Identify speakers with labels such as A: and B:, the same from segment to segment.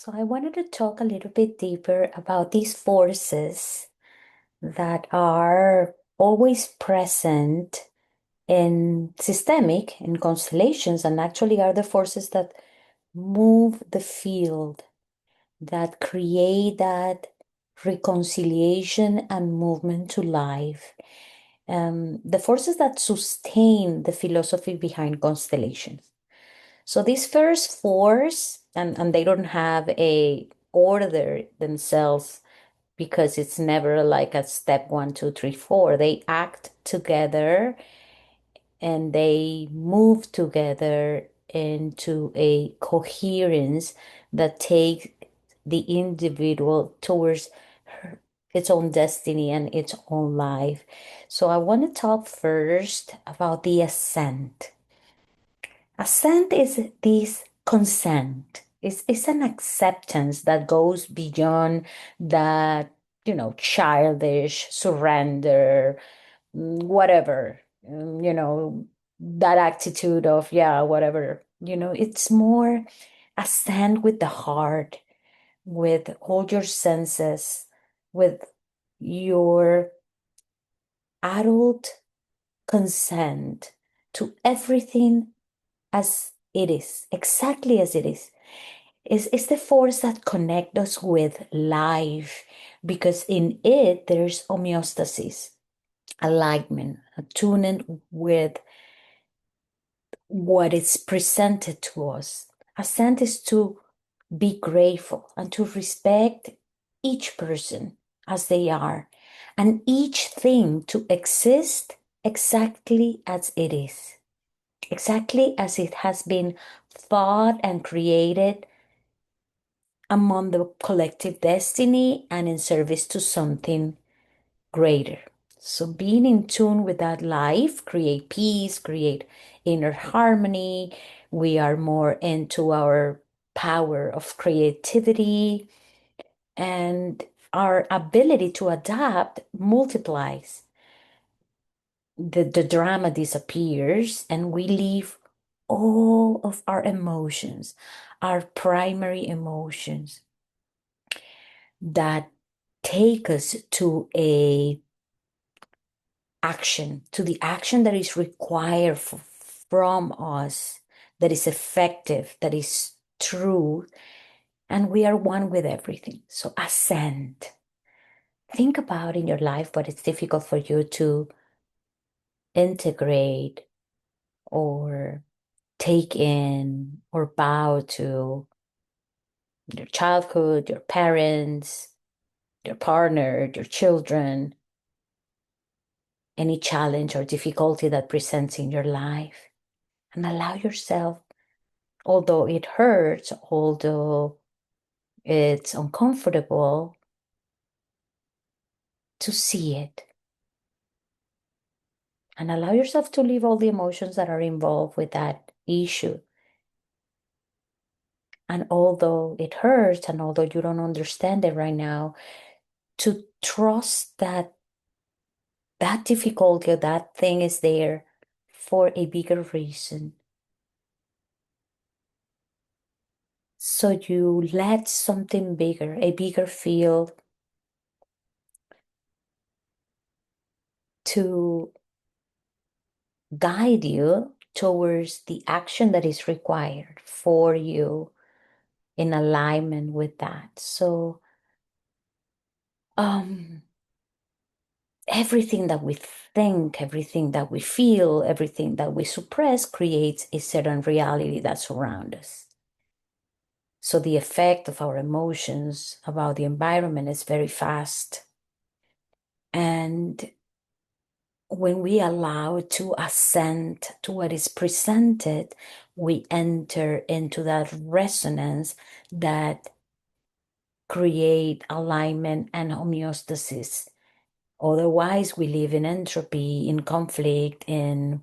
A: So I wanted to talk a little bit deeper about these forces that are always present in systemic, in constellations, and actually are the forces that move the field, that create that reconciliation and movement to life. The forces that sustain the philosophy behind constellations. So these first fours, and they don't have a order themselves because it's never like a step one, two, three, four. They act together and they move together into a coherence that takes the individual towards its own destiny and its own life. So I want to talk first about the ascent. Assent is this consent. It's an acceptance that goes beyond that, childish surrender, whatever, that attitude of, yeah, whatever. It's more assent with the heart, with all your senses, with your adult consent to everything as it is, exactly as it is. Is the force that connect us with life because in it there's homeostasis, alignment, attunement with what is presented to us. Assent is to be grateful and to respect each person as they are and each thing to exist exactly as it is, exactly as it has been thought and created among the collective destiny and in service to something greater. So being in tune with that life, create peace, create inner harmony. We are more into our power of creativity and our ability to adapt multiplies. The drama disappears and we leave all of our emotions, our primary emotions that take us to a action, to the action that is required from us, that is effective, that is true, and we are one with everything. So ascend. Think about in your life what it's difficult for you to integrate or take in or bow to your childhood, your parents, your partner, your children, any challenge or difficulty that presents in your life. And allow yourself, although it hurts, although it's uncomfortable, to see it. And allow yourself to leave all the emotions that are involved with that issue. And although it hurts, and although you don't understand it right now, to trust that that difficulty or that thing is there for a bigger reason. So you let something bigger, a bigger field to guide you towards the action that is required for you in alignment with that. So, um, everything that we think, everything that we feel, everything that we suppress creates a certain reality that surrounds us. So the effect of our emotions about the environment is very fast. And when we allow to ascend to what is presented, we enter into that resonance that create alignment and homeostasis. Otherwise, we live in entropy, in conflict, in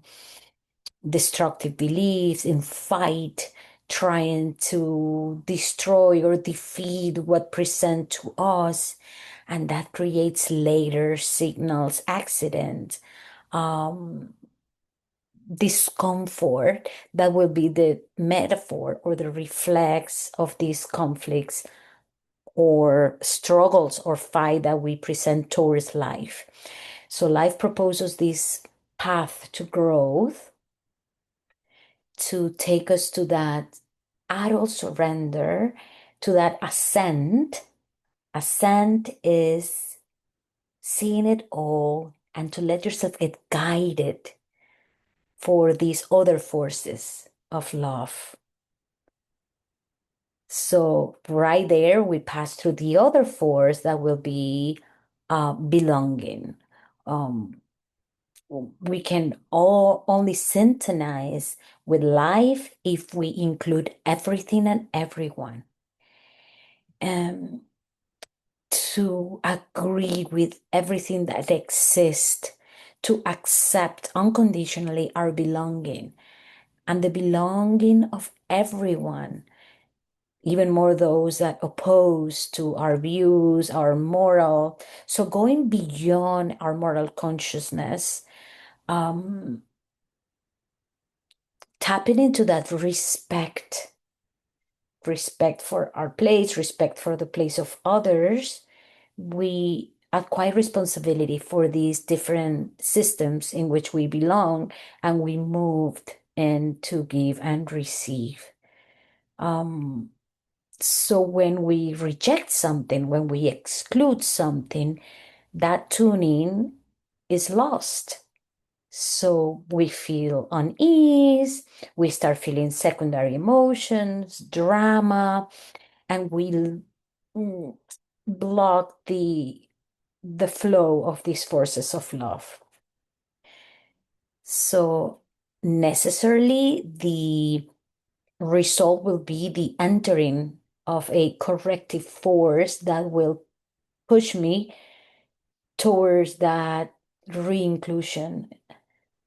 A: destructive beliefs, in fight, trying to destroy or defeat what present to us. And that creates later signals, accidents, um, discomfort that will be the metaphor or the reflex of these conflicts or struggles or fight that we present towards life. So life proposes this path to growth to take us to that adult surrender, to that ascent. Ascent is seeing it all and to let yourself get guided for these other forces of love. So, right there, we pass through the other force that will be belonging. Um, we can all only synchronize with life if we include everything and everyone. Um, to agree with everything that exists, to accept unconditionally our belonging and the belonging of everyone, even more those that oppose to our views, our moral. So going beyond our moral consciousness, um, tapping into that respect for our place, respect for the place of others, we acquire responsibility for these different systems in which we belong, and we moved in to give and receive. Um, so when we reject something, when we exclude something, that tuning is lost. So we feel unease, we start feeling secondary emotions, drama, and we block the flow of these forces of love. So necessarily the result will be the entering of a corrective force that will push me towards that re-inclusion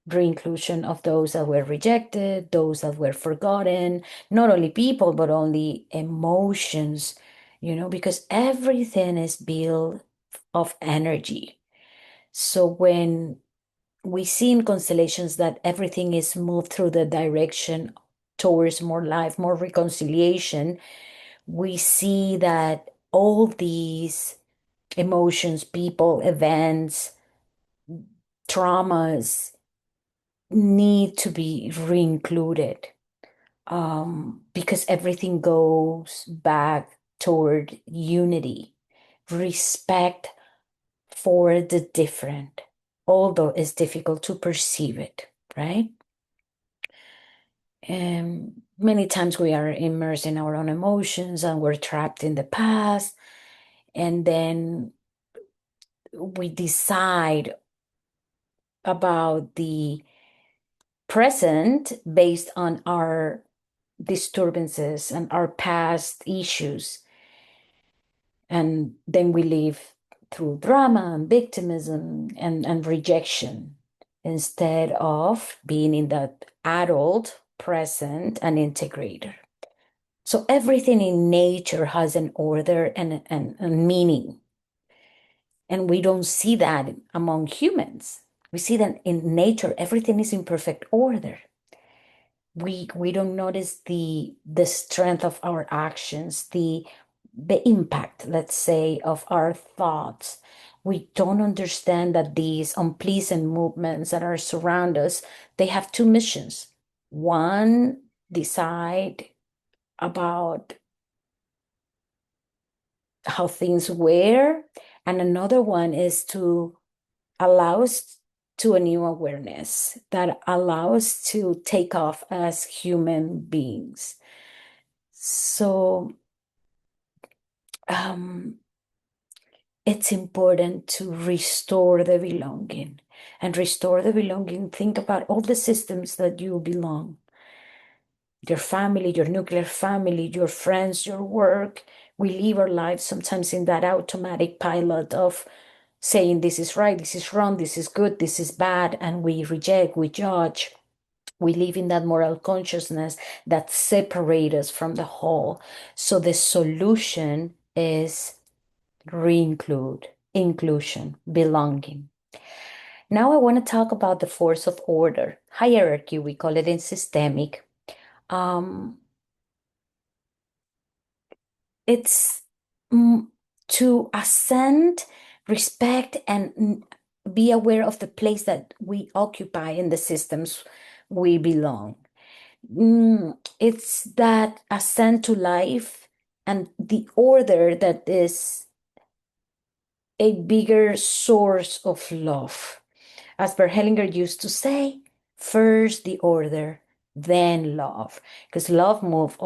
A: re-inclusion of those that were rejected, those that were forgotten, not only people, but only emotions, because everything is built of energy. So when we see in constellations that everything is moved through the direction towards more life, more reconciliation, we see that all these emotions, people, events, traumas need to be re-included, because everything goes back toward unity, respect for the different, although it's difficult to perceive it, right? And many times we are immersed in our own emotions and we're trapped in the past. And then we decide about the present based on our disturbances and our past issues. And then we live through drama and victimism and rejection instead of being in that adult, present, and integrator. So everything in nature has an order and a meaning. And we don't see that among humans. We see that in nature, everything is in perfect order. We don't notice the strength of our actions, the impact, let's say, of our thoughts. We don't understand that these unpleasant movements that are surround us, they have two missions. One, decide about how things were, and another one is to allow us to a new awareness that allows to take off as human beings. So it's important to restore the belonging and restore the belonging. Think about all the systems that you belong, your family, your nuclear family, your friends, your work. We live our lives sometimes in that automatic pilot of saying this is right, this is wrong, this is good, this is bad, and we reject, we judge. We live in that moral consciousness that separates us from the whole. So the solution is inclusion, belonging. Now I want to talk about the force of order, hierarchy, we call it in systemic. Um, it's mm, to ascend, respect, and be aware of the place that we occupy in the systems we belong. It's that ascent to life and the order that is a bigger source of love. As Bert Hellinger used to say, first the order, then love, because love moves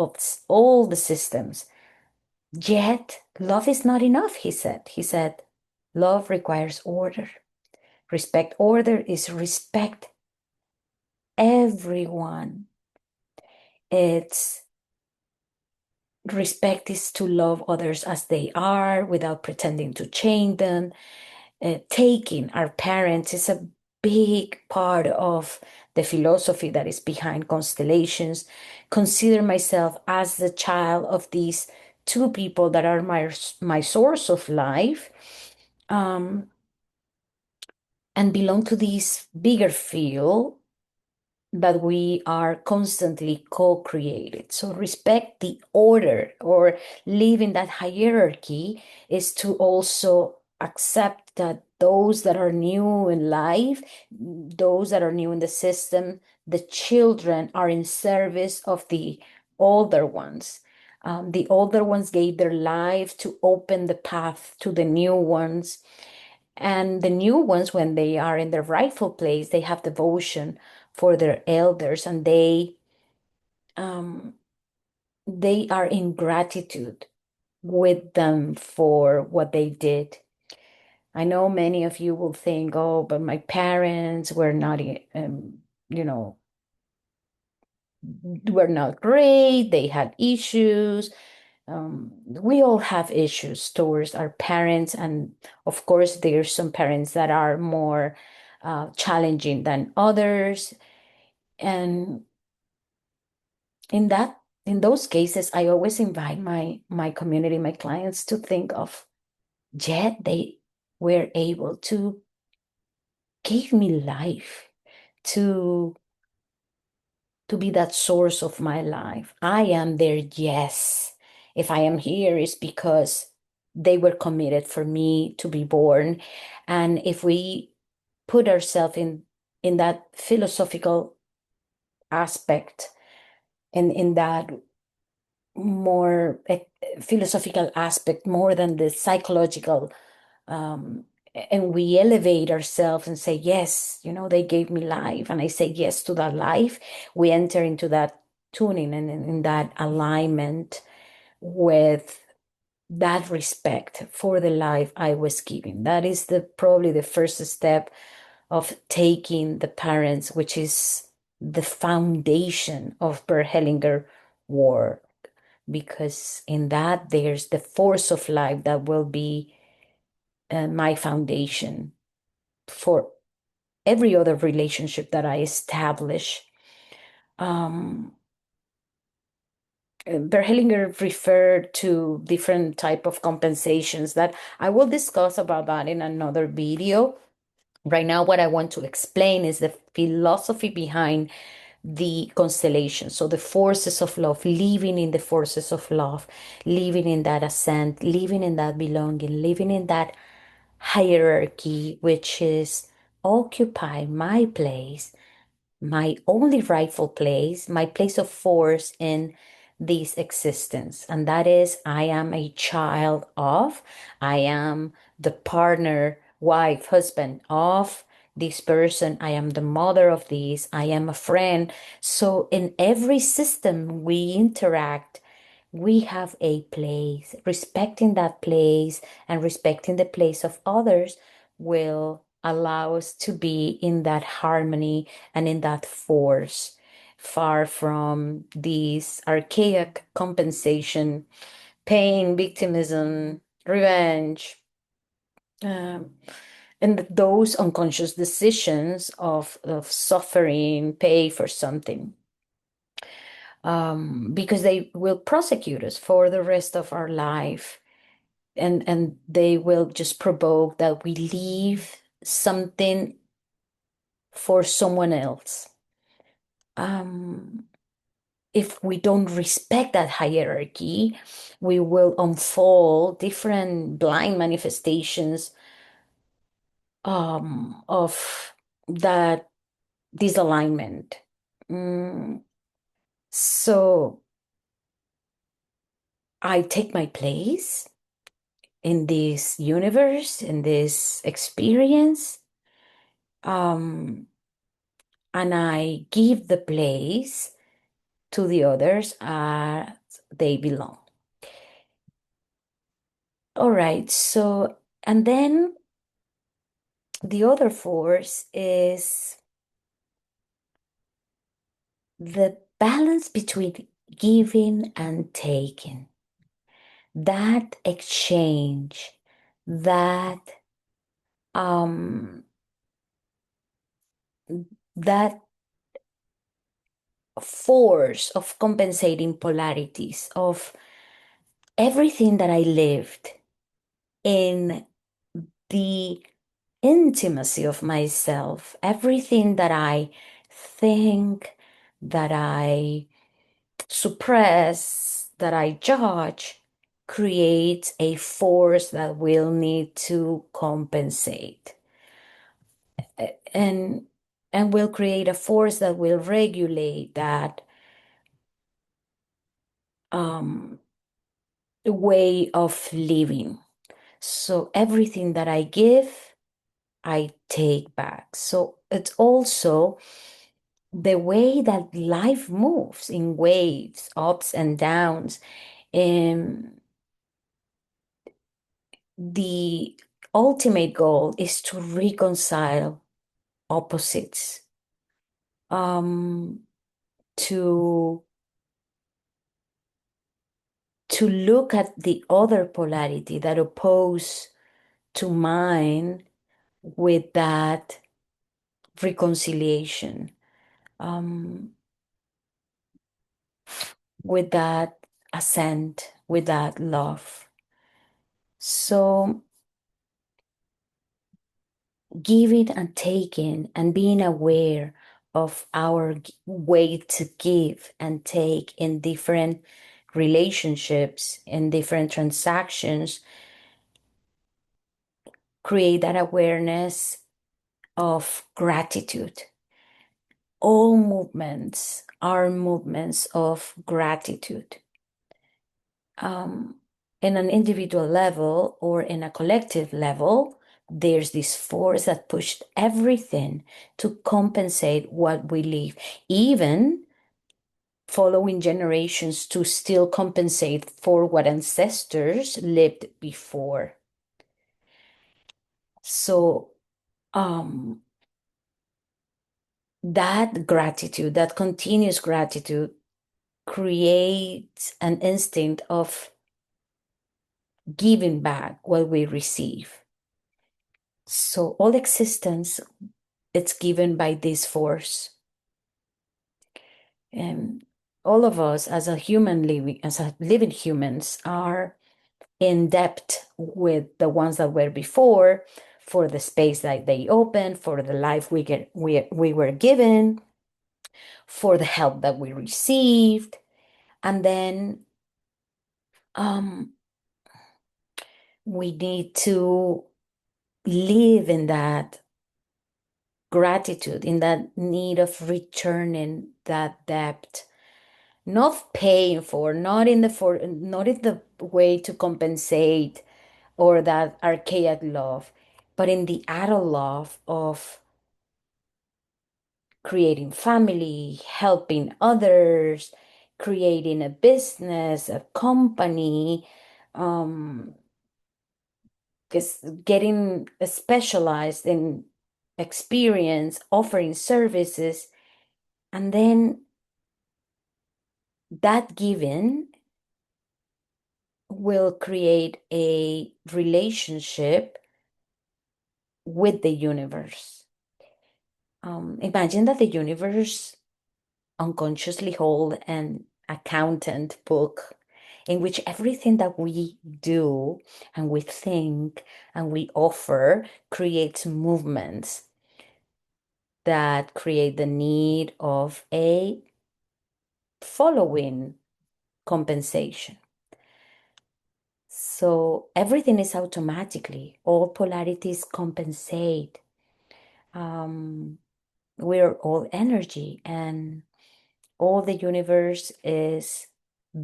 A: all the systems. Yet, love is not enough, he said. He said, love requires order. Respect order is respect everyone. It's respect is to love others as they are without pretending to change them. Taking our parents is a big part of the philosophy that is behind constellations. Consider myself as the child of these two people that are my source of life, um, and belong to this bigger field that we are constantly co-created. So respect the order or live in that hierarchy is to also accept that those that are new in life, those that are new in the system, the children are in service of the older ones. The older ones gave their life to open the path to the new ones. And the new ones, when they are in their rightful place, they have devotion for their elders and um, they are in gratitude with them for what they did. I know many of you will think, oh, but my parents were not, you know, were not great. They had issues. We all have issues towards our parents, and of course, there's some parents that are more challenging than others. And in that, in those cases, I always invite my community, my clients, to think of, yet they were able to give me life, to to be that source of my life. I am their yes. If I am here, it's because they were committed for me to be born. And if we put ourselves in that philosophical aspect and in that more philosophical aspect more than the psychological, um, and we elevate ourselves and say, yes, they gave me life, and I say yes to that life. We enter into that tuning and in that alignment with that respect for the life I was given. That is the probably the first step of taking the parents, which is the foundation of Bert Hellinger work, because in that there's the force of life that will be my foundation for every other relationship that I establish. Um, Berhelinger referred to different type of compensations that I will discuss about that in another video. Right now, what I want to explain is the philosophy behind the constellation. So the forces of love, living in the forces of love, living in that ascent, living in that belonging, living in that hierarchy, which is occupy my place, my only rightful place, my place of force in this existence. And that is, I am a child of, I am the partner, wife, husband of this person. I am the mother of this. I am a friend. So in every system we interact, we have a place. Respecting that place and respecting the place of others will allow us to be in that harmony and in that force, far from these archaic compensation, pain, victimism, revenge, um, and those unconscious decisions of suffering, pay for something, because they will prosecute us for the rest of our life, and they will just provoke that we leave something for someone else. Um, if we don't respect that hierarchy, we will unfold different blind manifestations of that disalignment. Mm, so I take my place in this universe, in this experience, um, and I give the place to the others as they belong. All right, so, and then the other force is the balance between giving and taking, that exchange, that um that force of compensating polarities of everything that I lived in the intimacy of myself, everything that I think, that I suppress, that I judge, creates a force that will need to compensate. And will create a force that will regulate that um, way of living. So everything that I give, I take back. So it's also the way that life moves in waves, ups and downs. And the ultimate goal is to reconcile opposites, um, to look at the other polarity that oppose to mine with that reconciliation, um, with that assent, with that love. So giving and taking and being aware of our way to give and take in different relationships, in different transactions, create that awareness of gratitude. All movements are movements of gratitude. Um, in an individual level or in a collective level, there's this force that pushed everything to compensate what we leave, even following generations to still compensate for what ancestors lived before. So, um, that gratitude, that continuous gratitude, creates an instinct of giving back what we receive. So all existence, it's given by this force. And all of us as a human living, as a living humans, are in debt with the ones that were before for the space that they opened, for the life we were given, for the help that we received. And then um, we need to live in that gratitude, in that need of returning that debt, not paying for, not in the way to compensate or that archaic love, but in the adult love of creating family, helping others, creating a business, a company, um, getting specialized in experience, offering services, and then that giving will create a relationship with the universe. Imagine that the universe unconsciously hold an accountant book in which everything that we do and we think and we offer creates movements. that create the need of a following compensation. So everything is automatically, all polarities compensate. We're all energy, and all the universe is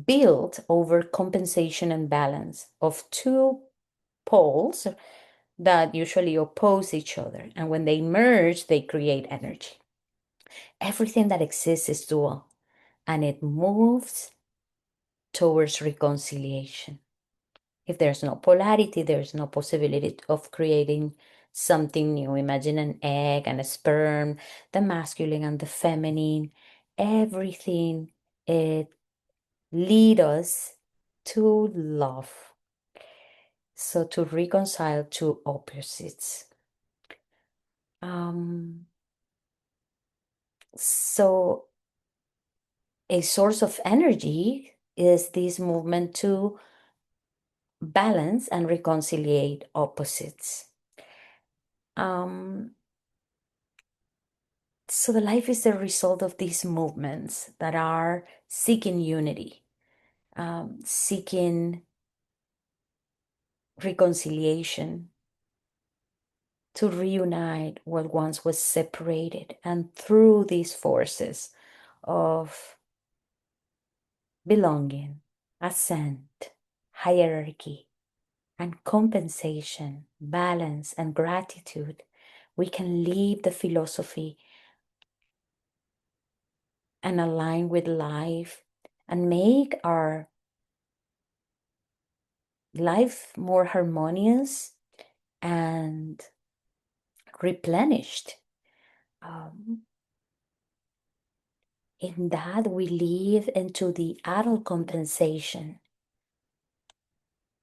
A: built over compensation and balance of two poles that usually oppose each other. And when they merge, they create energy. Everything that exists is dual, and it moves towards reconciliation. If there's no polarity, there's no possibility of creating something new. Imagine an egg and a sperm, the masculine and the feminine, everything. It lead us to love. So to reconcile two opposites. So a source of energy is this movement to balance and reconciliate opposites. So the life is the result of these movements that are seeking unity, seeking reconciliation, to reunite what once was separated. And through these forces of belonging, ascent, hierarchy, and compensation, balance, and gratitude, we can live the philosophy and align with life and make our life more harmonious and replenished. In that, we live into the adult compensation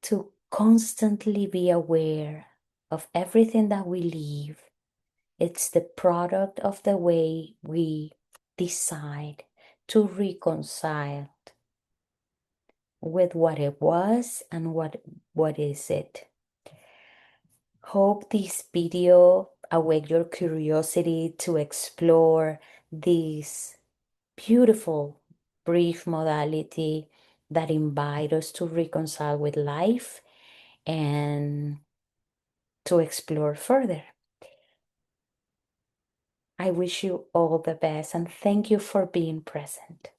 A: to constantly be aware of everything that we live. It's the product of the way we decide to reconcile with what it was and what is it. Hope this video awake your curiosity to explore this beautiful brief modality that invite us to reconcile with life and to explore further. I wish you all the best and thank you for being present.